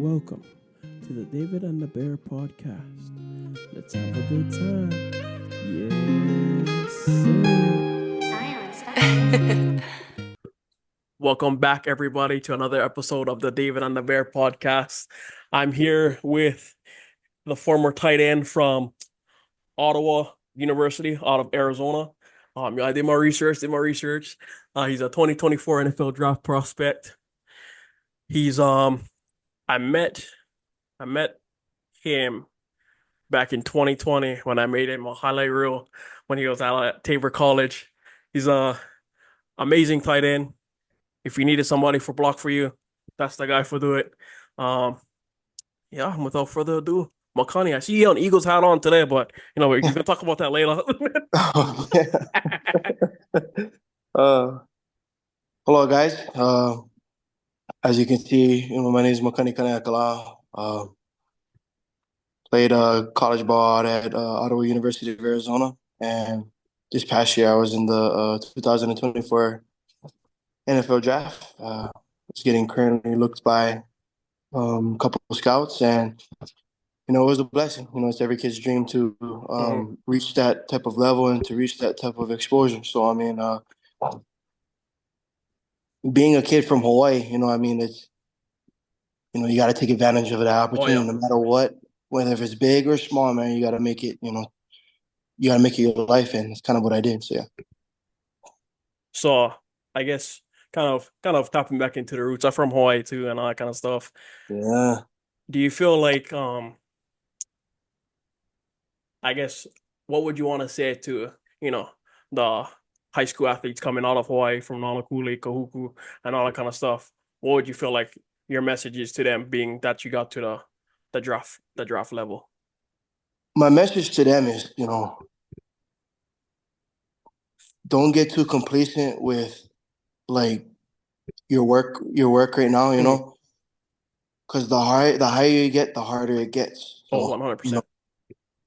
Welcome to the David and the Bear podcast. Let's have a good time. Yes, sir. Welcome back, everybody, to another episode of the David and the Bear podcast. I'm here with the former tight end from Ottawa University out of Arizona. I did my research. He's a 2024 NFL draft prospect. I met him back in 2020 when I made him a highlight reel when he was out at Tabor College. He's a amazing tight end. If you needed somebody for block for you, that's the guy for do it. Without further ado, Makani, I see you on Eagles hat on today, but we're gonna talk about that later. Hello guys. As you can see, my name is Makani Kaneaiakala. Played college ball at Ottawa University of Arizona, and this past year I was in the 2024 NFL draft. Was getting currently looked by a couple of scouts, and it was a blessing. It's every kid's dream to reach that type of level and to reach that type of exposure. So I mean, being a kid from Hawaii, it's you got to take advantage of that opportunity, no matter what, whether if it's big or small, man. You got to make it. You got to make it your life, and it's kind of what I did. So yeah. So I guess kind of tapping back into the roots. I'm from Hawaii too, and all that kind of stuff. Yeah. Do you feel like I guess what would you want to say to the high school athletes coming out of Hawaii from Nanakuli, Kahuku, and all that kind of stuff? What would you feel like your message is to them, being that you got to the draft level? My message to them is, don't get too complacent with like your work right now, because the higher you get, the harder it gets. So, 100%.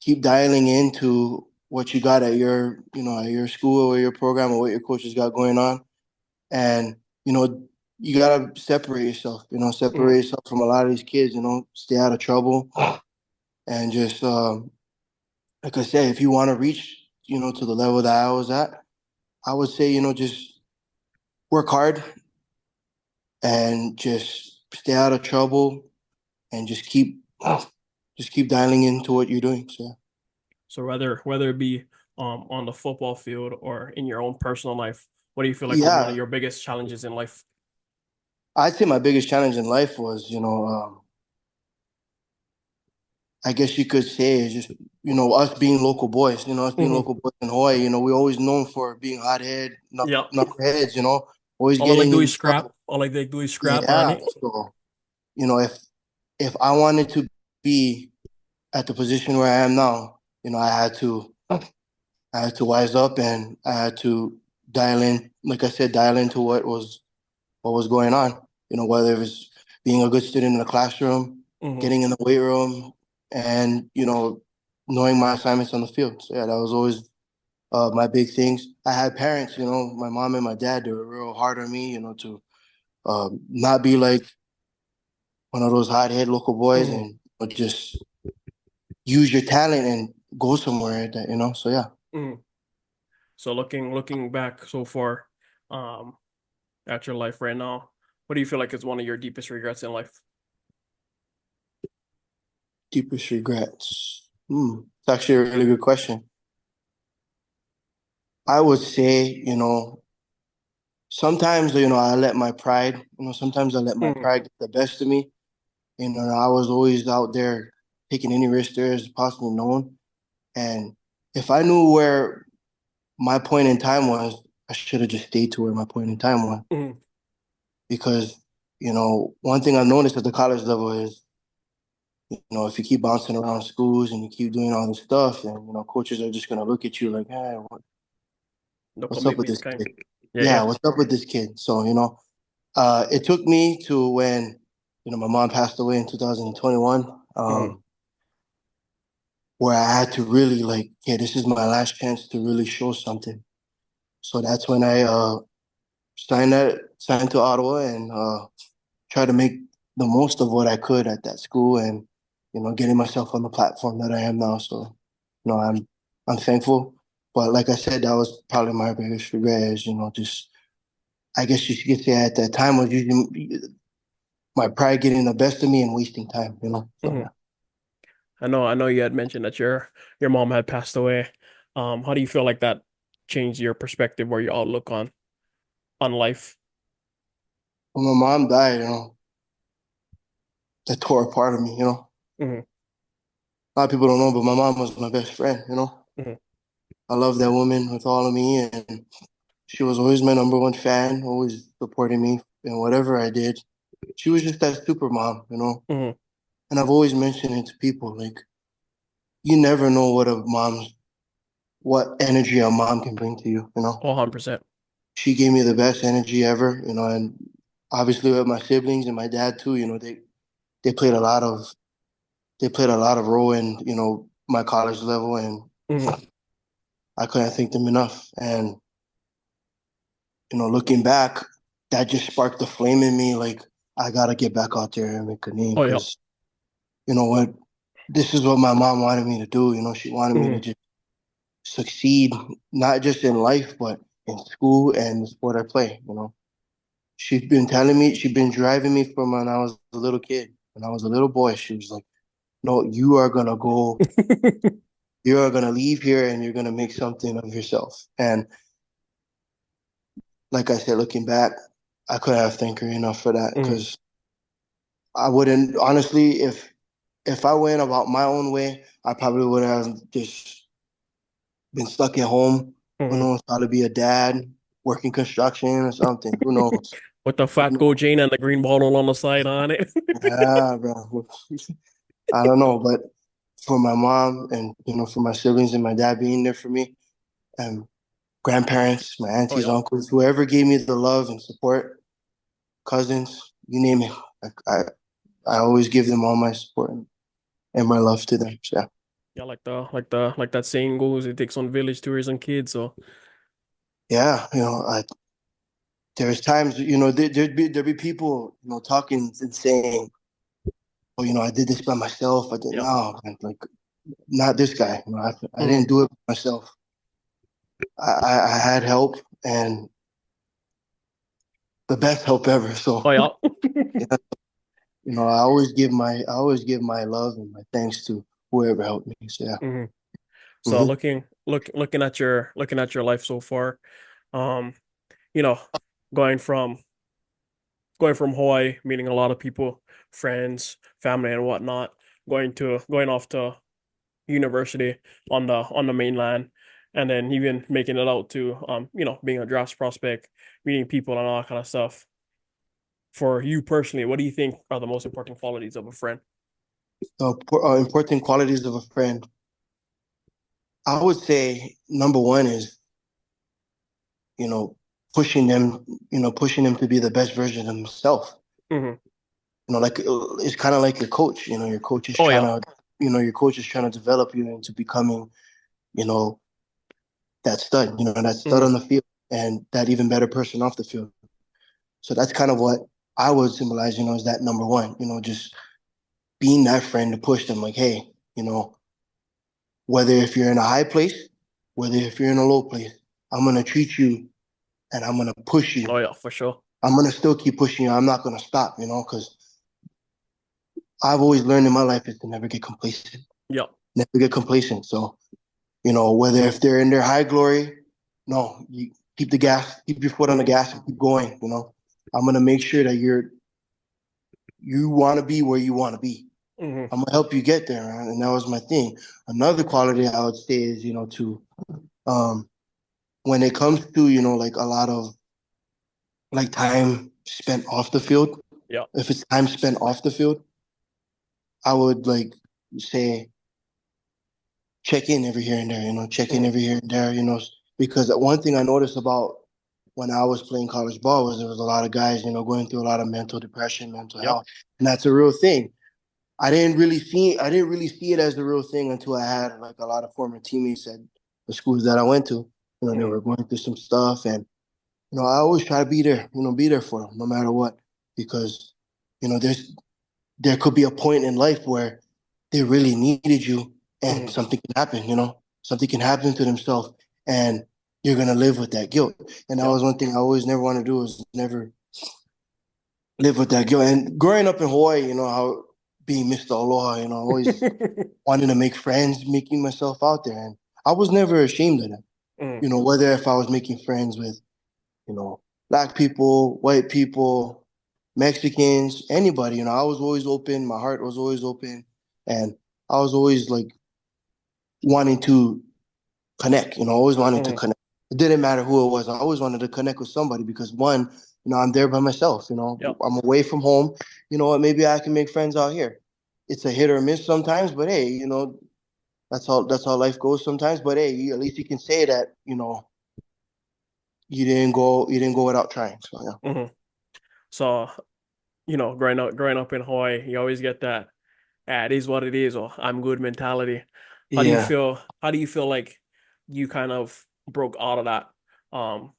Keep dialing into what you got at your school or your program or what your coaches got going on, and you gotta separate yourself. Separate yourself from a lot of these kids. Stay out of trouble, and just like I said, if you want to reach to the level that I was at, I would say just work hard and just stay out of trouble and just keep dialing into what you're doing. So whether it be on the football field or in your own personal life, what do you feel like was one of your biggest challenges in life? I'd say my biggest challenge in life was, I guess you could say is just, us being local boys, local boys in Hawaii, we're always known for being hothead, knuckleheads, always all getting I like they do is scrap. Yeah. So, if I wanted to be at the position where I am now, I had to wise up, and I had to dial in, like I said, dial into what was going on, whether it was being a good student in the classroom, getting in the weight room, and, knowing my assignments on the field. So yeah, that was always my big things. I had parents, my mom and my dad, they were real hard on me, to not be like one of those hot-head local boys, and just use your talent and go somewhere, so yeah. So looking back so far at your life right now, what do you feel like is one of your deepest regrets in life? Deepest regrets? It's actually a really good question. I would say, sometimes, I let my pride, sometimes I let my pride get the best of me. I was always out there taking any risk there is possibly known. And if I knew where my point in time was, I should have just stayed to where my point in time was. Because, one thing I've noticed at the college level is, if you keep bouncing around schools and you keep doing all this stuff, and, coaches are just going to look at you like, hey, what's up with this kid? What's up with this kid? So, it took me to when, my mom passed away in 2021, where I had to really this is my last chance to really show something. So that's when I signed to Ottawa and tried to make the most of what I could at that school, and getting myself on the platform that I am now. So, I'm thankful. But like I said, that was probably my biggest regret is, just I guess you could say at that time was using my pride getting the best of me and wasting time. So Hmm. yeah. I know you had mentioned that your mom had passed away. How do you feel like that changed your perspective or your outlook on life? When my mom died, that tore a part of me. Hmm. A lot of people don't know, but my mom was my best friend. Hmm. I love that woman with all of me, and she was always my number one fan, always supporting me in whatever I did. She was just that super mom. Hmm. And I've always mentioned it to people, like, you never know what energy a mom can bring to you. 100%. She gave me the best energy ever, and obviously with my siblings and my dad too, they played a lot of they played a lot of role in my college level, and Hmm. I couldn't thank them enough. And looking back, that just sparked the flame in me. Like, I gotta get back out there and make a name Oh yeah. because you know what, this is what my mom wanted me to do. She wanted me to Hmm. just succeed, not just in life, but in school and the sport I play. She's been driving me from when I was a little kid. When I was a little boy, she was like, no, you are gonna leave here and you're gonna make something of yourself. And like I said, looking back, I couldn't have thanked her enough for that Hmm. because I wouldn't honestly, if I went about my own way, I probably would have just been stuck at home. Who Hmm. knows, probably be a dad, working construction or something. Who knows? With the Who fat gold knows? chain and the green bottle on the side on it. Yeah, bro. I don't know, but for my mom and for my siblings and my dad being there for me, and grandparents, my Oh aunties, yeah. uncles, whoever gave me the love and support, cousins, you name it. Like, I always give them all my support and my love to them. So Yeah, like that saying goes, it takes one village to raise some kids. So yeah, there's times there'd be people talking and saying, oh, I did this by myself. I did yeah. no, man, like not this guy. I Hmm. didn't do it myself. I had help and the best help ever. So Oh yeah. yeah, I always give my love and my thanks to whoever helped me. So yeah. Hmm. So Hmm. looking at your life so far, um, you know, going from going from Hawaii, meeting a lot of people, friends, family, and whatnot, going off to university on the mainland, and then even making it out to being a draft prospect, meeting people and all that kind of stuff. For you personally, what do you think are the most important qualities of a friend? Important qualities of a friend. I would say number one is you know pushing them, pushing them to be the best version of themselves. Hmm. Like it's kind of like your coach. Your coach is Oh trying yeah. to, develop you into becoming, you know, that stud Hmm. on the field and that even better person off the field. So that's kind of what I would symbolize, is that number one, just being that friend to push them like, hey, you know, whether if you're in a high place, whether if you're in a low place, I'm going to treat you and I'm going to push Oh you. yeah, for sure. I'm going to still keep pushing you. I'm not going to stop, because I've always learned in my life is to never get complacent, Yeah. never get complacent. So, whether if they're in their high glory, no, you keep your foot on the Hmm. gas and keep going. I'm going to make sure that you want to be where you want to be. Hmm. I'm gonna help you get there, man. And that was my thing. Another quality I would say is, to um when it comes to, like a lot of like time spent off the field, Yeah. if it's time spent off the field, I would like say check in every here and there, check in Hmm. every here and there, because one thing I noticed about when I was playing college ball was there was a lot of guys, going through a lot of mental depression, mental Yep. health, and that's a real thing. I didn't really see it as the real thing until I had like a lot of former teammates at the schools that I went to. They Hmm. were going through some stuff, and I always try to be there. Be there for them no matter what, because there's there could be a point in life where they really needed you and Mhm. something can happen, something can happen to themselves and you're going to live with that guilt. And that Yep. was one thing I always never want to do is never live with that guilt. And growing up in Hawaii, how being Mr. Aloha, always wanting to make friends, making myself out there. And I was never ashamed of that. Mhm. Whether if I was making friends with, black people, white people, Mexicans, anybody, I was always open. My heart was always open. And I was always like wanting to connect, always wanted to Mhm. connect. It didn't matter who it was. I always wanted to connect with somebody because one, I'm there by myself, Yep. I'm away from home. You know what, maybe I can make friends out here. It's a hit or miss sometimes, but hey, that's how life goes sometimes. But hey, at least you can say that, you didn't go without trying. So yeah. Mhm. So, growing up in Hawaii, you always get that, it is what it is, or I'm good mentality. Yeah. How do you feel like you kind of broke out of that, um,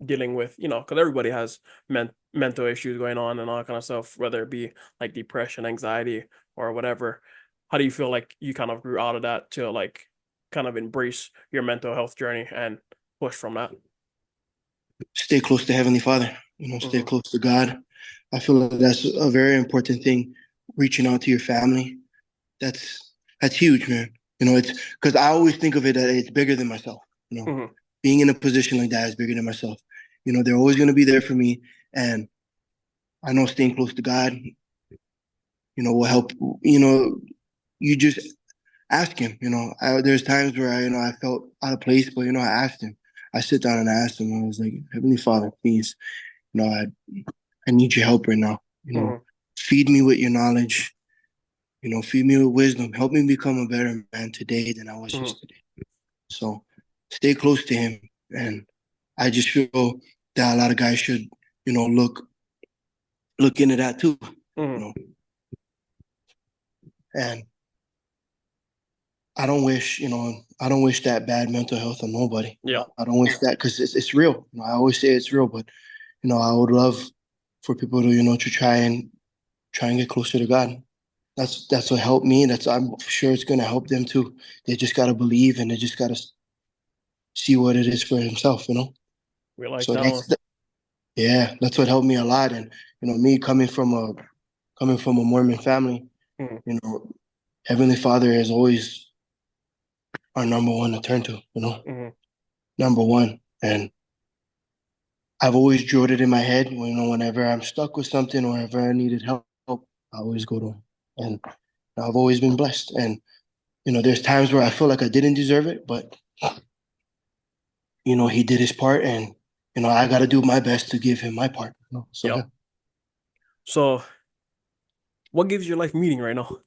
dealing with, because everybody has mental issues going on and all that kind of stuff, whether it be like depression, anxiety, or whatever. How do you feel like you kind of grew out of that to like kind of embrace your mental health journey and push from that? Stay close to Heavenly Father, stay Hmm. close to God. I feel like that's a very important thing. Reaching out to your family, that's that's huge, man. It's because I always think of it that it's bigger than myself. Hmm. Being in a position like that is bigger than myself. They're always going to be there for me, and I know staying close to God, will help. You just ask Him. There's times where I felt out of place, but I asked Him. I sit down and I asked Him. I was like, Heavenly Father, please, I need your help right now. Hmm. Feed me with your knowledge. Feed me with wisdom. Help me become a better man today than I was Hmm. yesterday. So stay close to Him, and I just feel that a lot of guys should, look into that too. You Hmm. know, and I don't wish that bad mental health on nobody. Yeah. I don't wish that because it's real. I always say it's real, but I would love for people to to try and get closer to God. That's what helped me. I'm sure it's gonna help them too. They just gotta believe and they just gotta see what it is for himself. We like So that one. yeah, that's what helped me a lot. And me coming from a Mormon family, Hmm. you know, Heavenly Father is always our number one to turn to. Hmm. Number one. And I've always drilled it in my head. Whenever I'm stuck with something or whenever I needed help, I always go to him. And I've always been blessed. And there's times where I feel like I didn't deserve it, but he did his part, and I got to do my best to give him my part. So Yep. yeah, So, what gives your life meaning right now?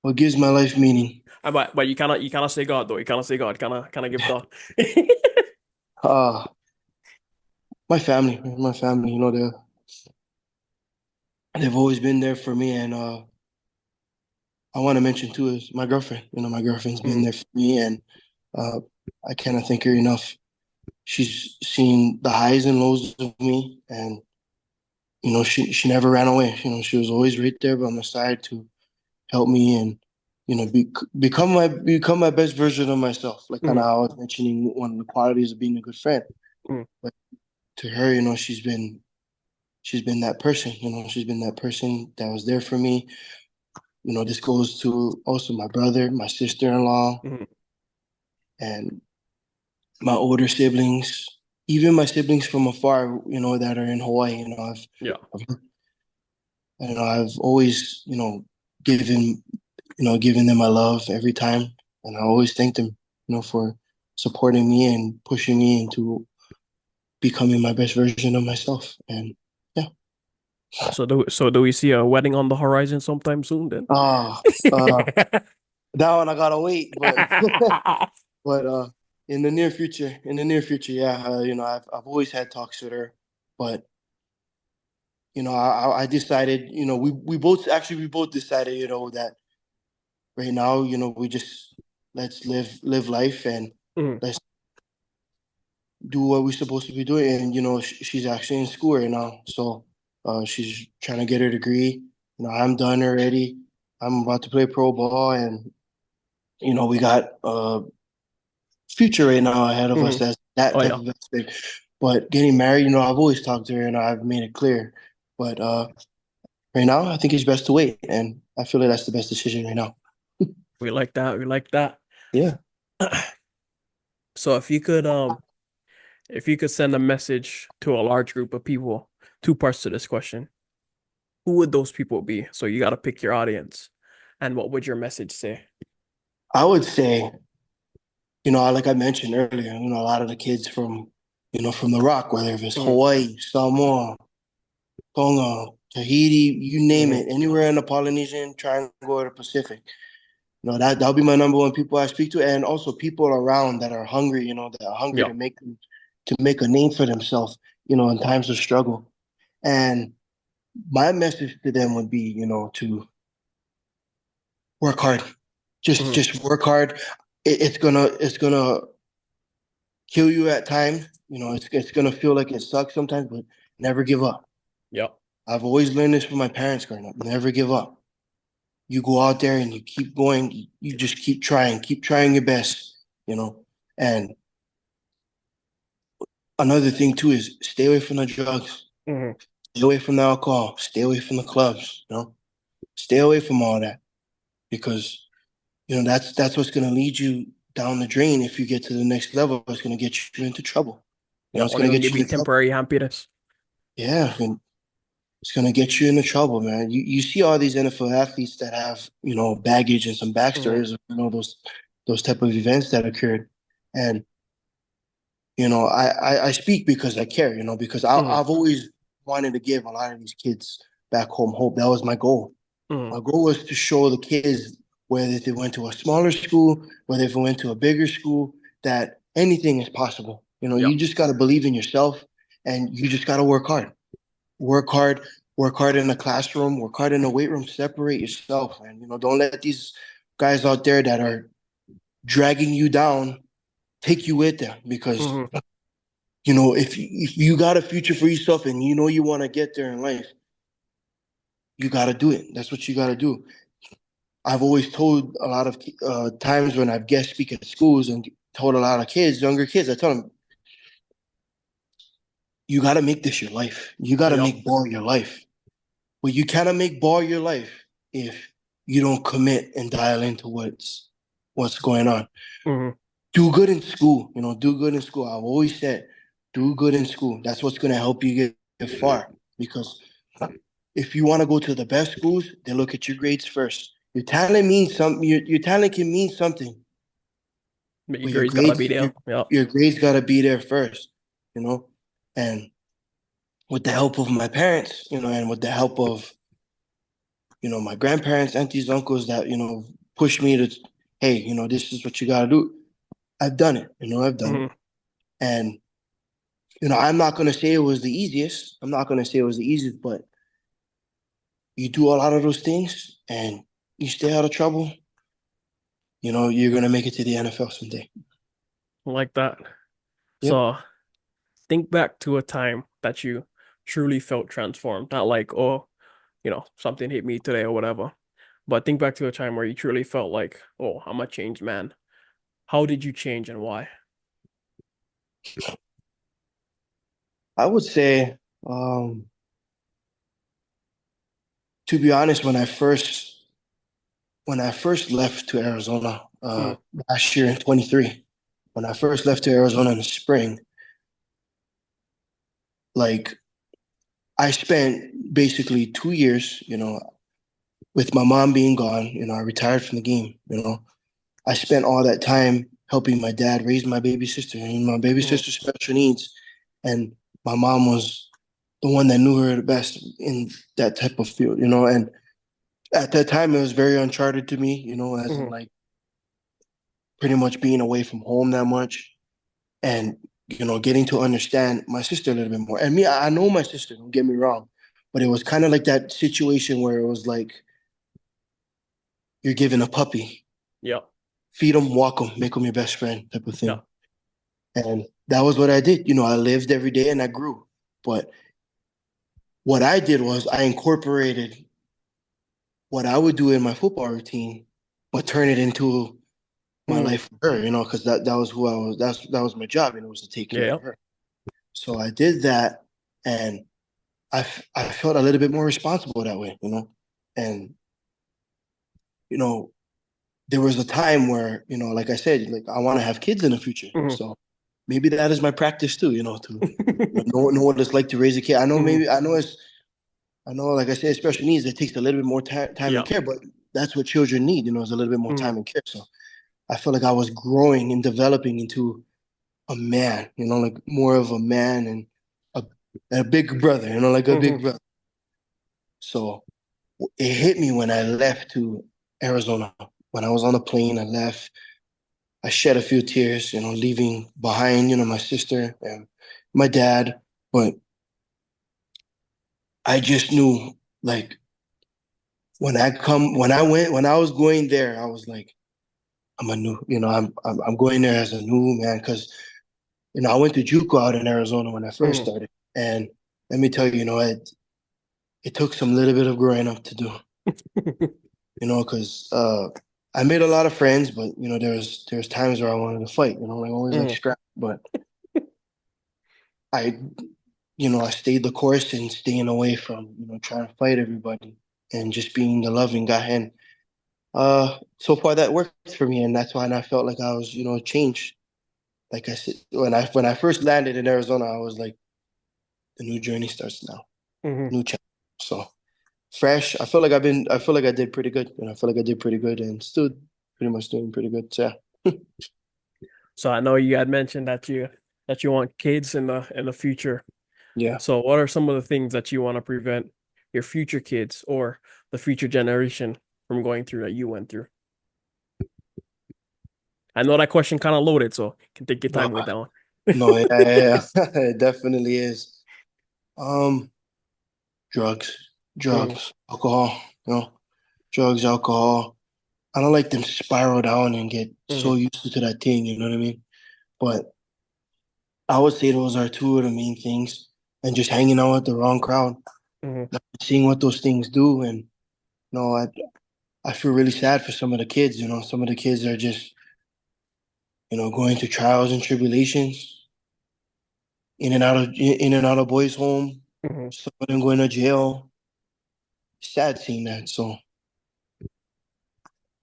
what gives my life meaning? But you cannot say God though. You cannot say God. Kind of give thought. Uh my family, man, my family. They've always been there for me, and I want to mention too is my girlfriend. My girlfriend's been Mhm. there for me, and uh, I cannot thank her enough. She's seen the highs and lows of me, and she never ran away. She was always right there by my side to help me and become my best version of myself. Like kind of Mhm. how I was mentioning one of the qualities of being a good friend. Mhm. But to her, she's been that person. She's been that person that was there for me. This goes to also my brother, my sister-in-law, Mhm. and my older siblings, even my siblings from afar. That are in Hawaii. Yeah. I've always given giving them my love every time. And I always thank them, for supporting me and pushing me into becoming my best version of myself. And yeah. So do we see a wedding on the horizon sometime soon then? Ah, uh, that one I gotta wait, but but in the near future, yeah. I've always had talks with her, but I decided, we both decided, that right now, we just let's live life and Mhm. let's do what we're supposed to be doing. And she's actually in school right now, so she's trying to get her degree, I'm done already. I'm about to play pro ball, and we got a future right now ahead of us. Mm-hmm. That's that Oh type yeah. of aspect. But getting married, I've always talked to her, and I've made it clear. But right now, I think it's best to wait, and I feel like that's the best decision right now. We like that. We like that. Yeah. So if you could send a message to a large group of people, two parts to this question. Who would those people be? So you got to pick your audience. And what would your message say? I would say, like I mentioned earlier, a lot of the kids from the Rock, whether it's Mm-hmm. Hawaii, Samoa, Tonga, Tahiti, you name Mm-hmm. it, anywhere in the Polynesian Triangle or the Pacific. That'll be my number one people I speak to, and also people around that are hungry, that are hungry Yeah. to make a name for themselves, in times of struggle. And my message to them would be, to work hard. Just Mm-hmm. just work hard. It's gonna kill you at times. It's gonna feel like it sucks sometimes, but never give up. Yeah. I've always learned this from my parents growing up. Never give up. You go out there and you keep going. You just keep trying your best. And another thing too is stay away from the drugs, Mm-hmm. stay away from the alcohol, stay away from the clubs. Stay away from all that because that's what's going to lead you down the drain. If you get to the next level, it's going to get you into trouble. Yeah. It's Only going to gonna get give you you in trouble. temporary happiness. Yeah, and it's going to get you into trouble, man. You see all these NFL athletes that have baggage and some Mm-hmm. backstories, those type of events that occurred, and I speak because I care, because Mm-hmm. I've always wanted to give a lot of these kids back home hope. That was my goal. Mm-hmm. My goal was to show the kids, whether they went to a smaller school, whether they went to a bigger school, that anything is possible. Yeah. You just got to believe in yourself, and you just got to work hard. Work hard, work hard in the classroom, work hard in the weight room, separate yourself. And, don't let these guys out there that are dragging you down take you with them because Mm-hmm. if you got a future for yourself and you want to get there in life, you got to do it. That's what you got to do. I've always told a lot of times when I've guest speak at schools and told a lot of kids, younger kids, I tell them, you got to make this your life. You got to Yeah. make ball your life. But you cannot make ball your life if you don't commit and dial into what's going on. Mm-hmm. Do good in school. Do good in school. I've always said, do good in school. That's what's going to help you get far. Because if you want to go to the best schools, they look at your grades first. Your talent means something. Your talent can mean something, But your but your grades gotta be grades there. your, Yeah. your grades got to be there first. You know, and with the help of my parents, and with the help of my grandparents, aunties, uncles that pushed me to, hey, this is what you got to do. I've done it. I've done it, Mm-hmm. and I'm not gonna say it was the easiest. I'm not gonna say it was the easiest, but you do a lot of those things and you stay out of trouble, you're gonna make it to the NFL someday. Like that. Yep. So think back to a time that you truly felt transformed. Not like, oh, something hit me today or whatever. But think back to a time where you truly felt like, oh, I'm a changed man. How did you change and why? I would say, to be honest, when I first left to Arizona Mm, last year in 23, when I first left to Arizona in the spring, like I spent basically 2 years, with my mom being gone, I retired from the game. I spent all that time helping my dad raise my baby sister and my baby mm, sister's special needs. And my mom was the one that knew her the best in that type of field, and at that time it was very uncharted to me, as in mm, like pretty much being away from home that much and getting to understand my sister a little bit more. And me, I know my sister, don't get me wrong, but it was kind of like that situation where it was like you're given a puppy, yeah, feed him, walk him, make him your best friend type of yeah, thing. And that was what I did. I lived every day and I grew. But what I did was I incorporated what I would do in my football routine, but turn it into my life for her, because that was who I was. That was my job, was to take care Yeah. of her. So I did that, and I felt a little bit more responsible that way, and there was a time where, like I said, like I want to have kids in the future. So maybe that is my practice too, to know what it's like to raise a kid. I know like I said, special needs, it takes a little bit more time and care, but that's what children need, is a little bit more time and care. So I felt like I was growing and developing into a man, like more of a man and a big brother, like a big brother. So it hit me when I left to Arizona. When I was on the plane, I left. I shed a few tears, leaving behind, my sister and my dad. But I just knew, like, when I was going there, I was like, I'm going there as a new man, because, I went to JUCO out in Arizona when I first started. And let me tell you, it took some little bit of growing up to do, because I made a lot of friends, but there's times where I wanted to fight, like always like scrap. But I I stayed the course and staying away from trying to fight everybody and just being the loving guy. And so far that worked for me, and that's why I felt like I was changed. Like I said, when I first landed in Arizona, I was like, the new journey starts now, new chapter. So fresh. I feel like I did pretty good, and I feel like I did pretty good, and still pretty much doing pretty good. So yeah. So I know you had mentioned that you want kids in the future. Yeah. So what are some of the things that you want to prevent your future kids or the future generation from going through that you went through? I know that question kind of loaded, so you can take your time with that one. No, yeah. It definitely is. Drugs, alcohol, drugs, alcohol. I don't like them spiral down and get so used to that thing, you know what I mean? But I would say those are two of the main things, and just hanging out with the wrong crowd, seeing what those things do. And I feel really sad for some of the kids. Some of the kids are just going through trials and tribulations, in and out of boys' home. Some of them going to jail. Sad seeing that. So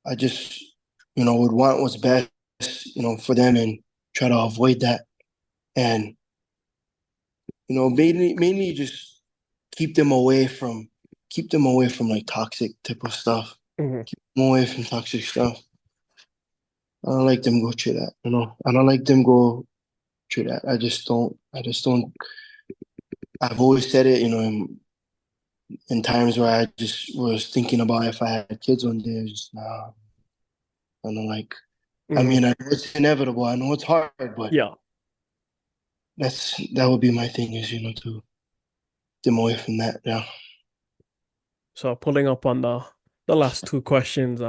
I just would want what's best for them, and try to avoid that. And mainly just keep them away from like toxic type of stuff. Keep them away from toxic stuff. I don't like them go through that. I don't like them go through that. I just don't. I've always said it, in times where I just was thinking about if I had kids one day. I just nah. I don't like. I mean, I know it's inevitable. I know it's hard, but Yeah. that would be my thing, is to them away from that. Yeah. So pulling up on the last two questions,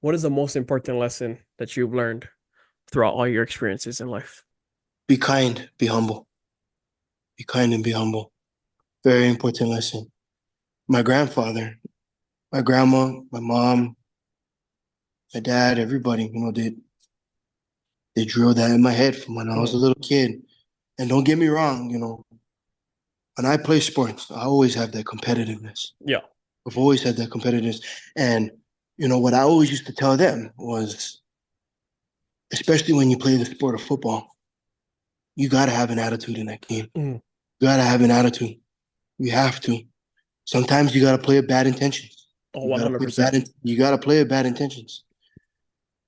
what is the most important lesson that you've learned throughout all your experiences in life? Be kind, be humble. Be kind and be humble. Very important lesson. My grandfather, my grandma, my mom, my dad, everybody, they drilled that in my head from when I was a little kid. And don't get me wrong, when I play sports, I always have that competitiveness. Yeah. I've always had that competitiveness. And, what I always used to tell them was, especially when you play the sport of football, you got to have an attitude in that game. You got to have an attitude. You have to. Sometimes you got to play with bad intentions. Oh, 100%. You got to play with bad intentions.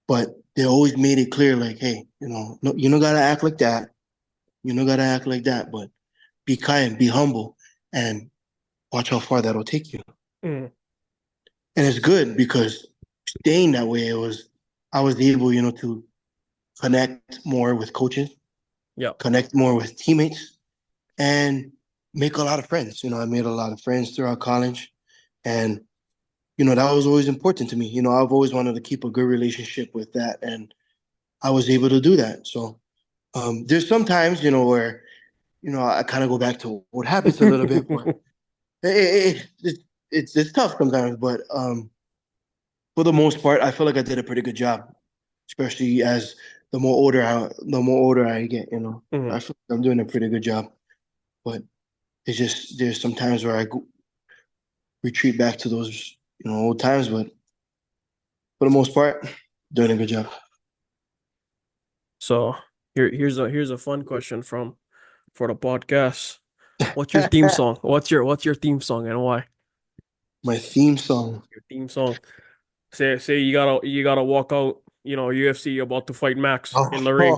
But they always made it clear, like, hey, no, you don't got to act like that. You don't got to act like that. But be kind, be humble, and watch how far that'll take you. And it's good, because staying that way, I was able, to connect more with coaches, connect more with teammates, and make a lot of friends. I made a lot of friends throughout college, and that was always important to me. I've always wanted to keep a good relationship with that, and I was able to do that. So there's some times, where I kind of go back to what happens a little bit, but it's tough sometimes, but for the most part, I feel like I did a pretty good job, especially as the more older I get, Mhm. I feel like I'm doing a pretty good job. But it's just there's some times where retreat back to those old times, but for the most part, doing a good job. So here's a fun question for the podcast. What's your theme song? What's your theme song and why? My theme song. Your theme song. Say you gotta walk out, UFC about to fight Max in the ring,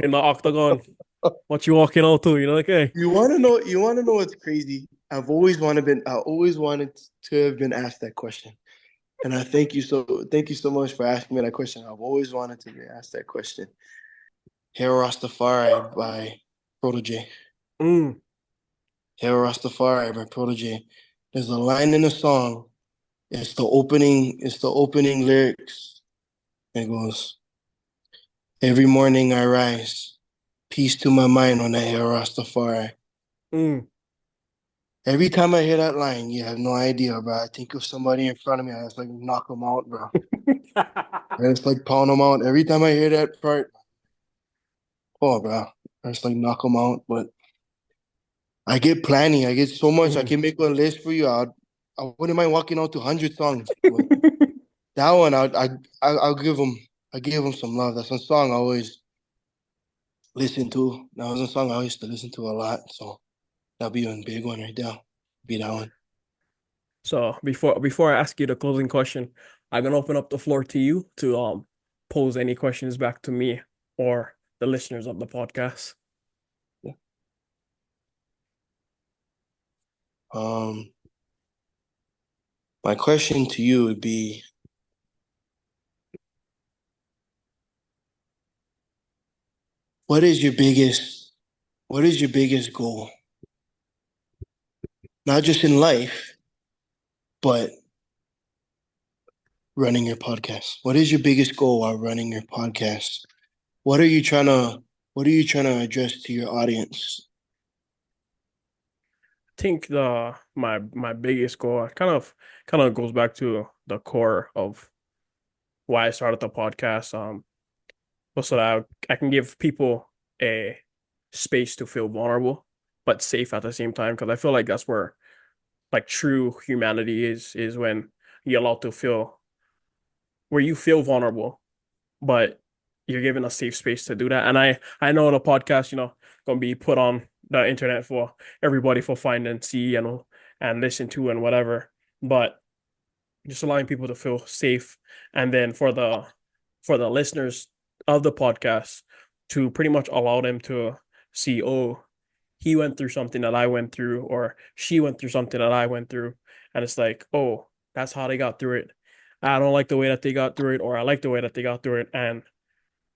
in the octagon. What you walking out to? Like, hey. You want to know? You want to know what's crazy? I always wanted to have been asked that question, and I thank you so much for asking me that question. I've always wanted to be asked that question. Hair Rastafari by Protege. Mm, Hair Rastafari by Protege. There's a line in the song. It's the opening. It's the opening lyrics. It goes, "Every morning I rise, peace to my mind when I hear Rastafari." mm. Every time I hear that line, you have no idea, bro. I think of somebody in front of me. I just like knock them out, bro. I just like pound them out. Every time I hear that part, oh, bro, I just like knock them out. But I get plenty. I get so much. I Mm. can make a list for you. I wouldn't mind walking out to 100 songs. But that one, I'll give them. I give them some love. That's one song I always listen to. That was a song I used to listen to a lot. So that'll be a big one right there. Be that one. So before I ask you the closing question, I'm gonna open up the floor to you to pose any questions back to me or the listeners of the podcast. Yeah. My question to you would be, what is your biggest goal? Not just in life, but running your podcast. What is your biggest goal while running your podcast? What are you trying to address to your audience? I think my biggest goal kind of goes back to the core of why I started the podcast. Was so that I can give people a space to feel vulnerable but safe at the same time, because I feel like that's where like true humanity is when you're allowed to feel where you feel vulnerable, but you're given a safe space to do that. And I know the podcast, gonna be put on the internet for everybody for find and see and listen to and whatever. But just allowing people to feel safe, and then for the listeners of the podcast to pretty much allow them to see, oh, he went through something that I went through, or she went through something that I went through, and it's like, oh, that's how they got through it. I don't like the way that they got through it, or I like the way that they got through it, and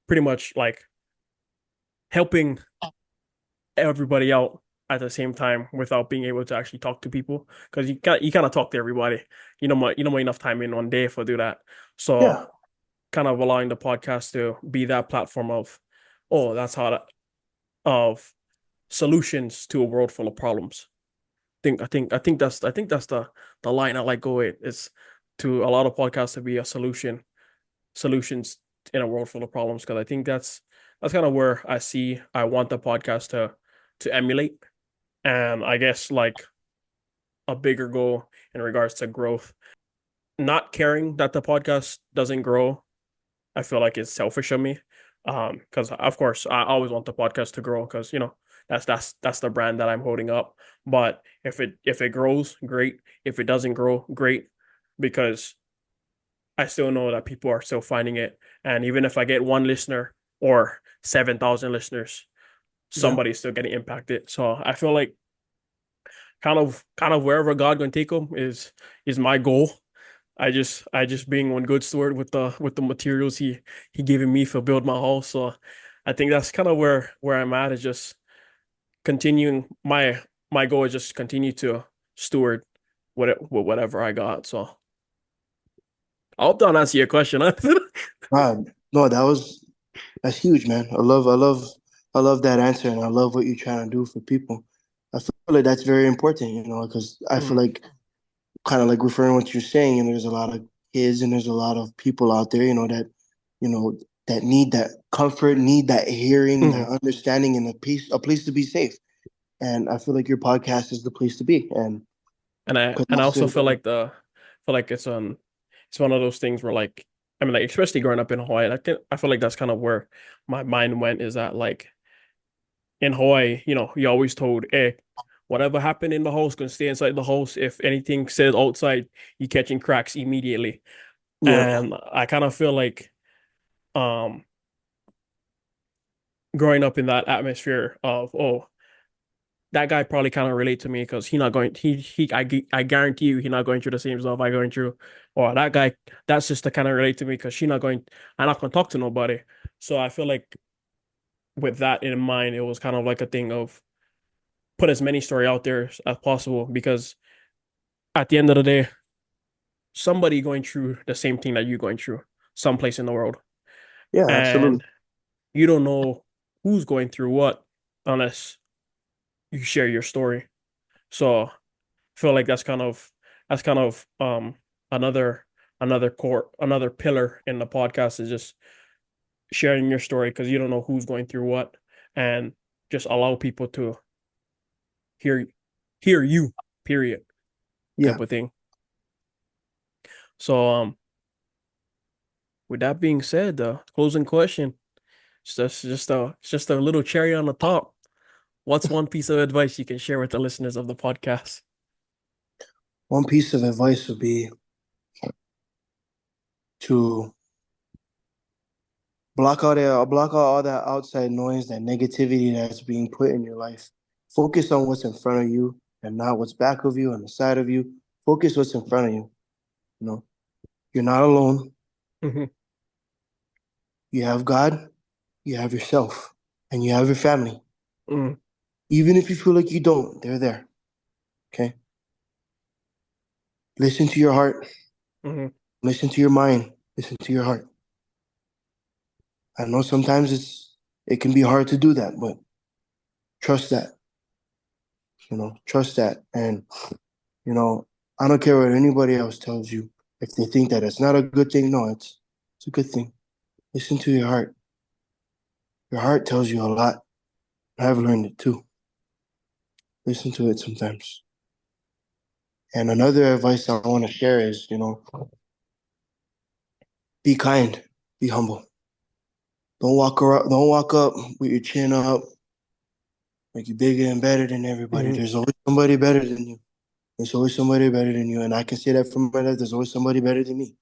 pretty much like helping everybody out at the same time without being able to actually talk to people, because you kind of talk to everybody. You know enough time in one day for do that. So Yeah. kind of allowing the podcast to be that platform of, oh, that's how that of solutions to a world full of problems. I think that's the line I like go with is to allow the podcast to be a solutions in a world full of problems, because I think that's kind of where I want the podcast to emulate. And I guess like a bigger goal in regards to growth, not caring that the podcast doesn't grow, I feel like it's selfish of me. Because of course I always want the podcast to grow, because that's the brand that I'm holding up. But if it grows, great. If it doesn't grow, great, because I still know that people are still finding it. And even if I get one listener or 7,000 listeners, Yeah. somebody's still getting impacted. So I feel like kind of wherever God gonna take them is my goal. I just being one good steward with the materials he given me for build my house. So I think that's kind of where I'm at, is just continuing my goal is just continue to steward whatever I got. So I hope that answer your question. No, that's huge, man. I love that answer, and I love what you're trying to do for people. I feel like that's very important, because I feel Mm, like kind of like referring what you're saying, and there's a lot of kids and there's a lot of people out there, you know, that need that comfort, need that hearing, that understanding, and a place to be safe. And I feel like your podcast is the place to be. And And I also feel like it's one of those things where like I mean like especially growing up in Hawaii, I feel like that's kind of where my mind went is that like in Hawaii, you always told, hey, whatever happened in the house can stay inside the house. If anything said outside, you catching cracks immediately. yeah, And I kind of feel like um growing up in that atmosphere of, oh, that guy probably kind of relate to me because I guarantee you he's not going through the same stuff I going through. Or that guy, that sister kind of relate to me because I'm not gonna talk to nobody. So I feel like with that in mind, it was kind of like a thing of put as many story out there as possible because at the end of the day, somebody going through the same thing that you're going through someplace in the world. yeah, And absolutely. you don't know who's going through what unless you share your story. So I feel like that's kind of another another pillar in the podcast is just sharing your story because you don't know who's going through what and just allow people to hear hear you, period, Yeah, type of thing. So with that being said, the closing question, it's just a little cherry on the top. What's one piece of advice you can share with the listeners of the podcast? one piece of advice would be to block out all that outside noise, that negativity that's being put in your life. Focus on what's in front of you and not what's back of you and the side of you. Focus what's in front of you. You know, you're not alone. Hmm. You have God, you have yourself, and you have your family. Hmm. Even if you feel like you don't, they're there. Okay. Listen to your heart. Hmm. Listen to your mind. Listen to your heart. I know sometimes it can be hard to do that, but trust that. Trust that. And you know, I don't care what anybody else tells you. If they think that it's not a good thing, no, it's a good thing. Listen to your heart. Your heart tells you a lot. I've learned it too. Listen to it sometimes. And another advice I want to share is, be kind, be humble. Don't walk up with your chin up, like you're bigger and better than everybody. Hmm. There's always somebody better than you. There's always somebody better than you. And I can say that from my life. There's always somebody better than me.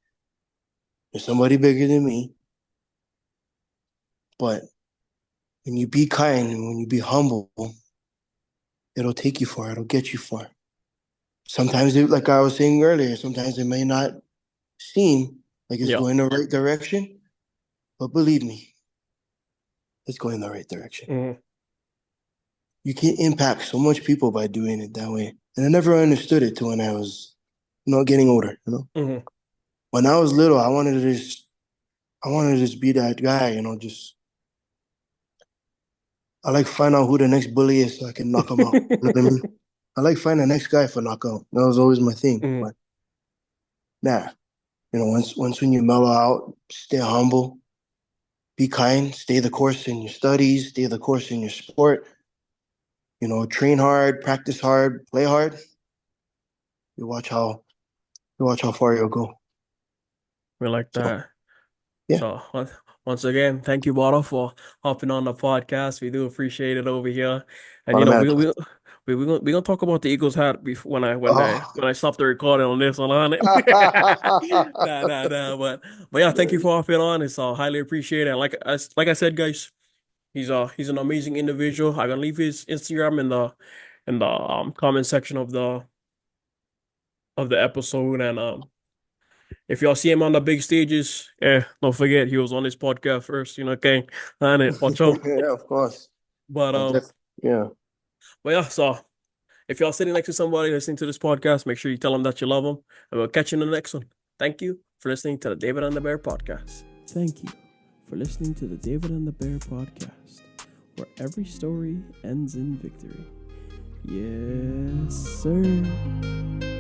There's somebody bigger than me. But when you be kind and when you be humble, it'll take you far. It'll get you far. Sometimes, like I was saying earlier, sometimes it may not seem like it's Yeah. going the right direction, but believe me, it's going the right direction. Hmm. You can impact so much people by doing it that way. And I never understood it till when I was, getting older. Hmm. When I was little, I wanted to just be that guy. Just I like find out who the next bully is so I can knock him out. You know what I mean? I like find the next guy for knockout. That was always my thing. Hmm. But nah, once when you mellow out, stay humble, be kind, stay the course in your studies, stay the course in your sport. Train hard, practice hard, play hard. You watch how you watch how far you'll go. We like So that. yeah, So once again, thank you, Bottle, for hopping on the podcast. We do appreciate it over here. And automatically. we gonna talk about the Eagles hat before Oh. when I stop the recording on this one on it. Nah. But yeah, thank you for hopping on. It's highly appreciated. And like I said, guys, he's an amazing individual. I'm gonna leave his Instagram in the comment section of the episode. And if y'all see him on the big stages, don't forget he was on this podcast first. Okay, and it watch out. Yeah, of course. But I'll yeah. yeah. So if y'all sitting next to somebody listening to this podcast, make sure you tell them that you love them, and we'll catch you in the next one. Thank you for listening to the David and the Bear podcast. Thank you for listening to the David and the Bear podcast, where every story ends in victory. Yes, sir.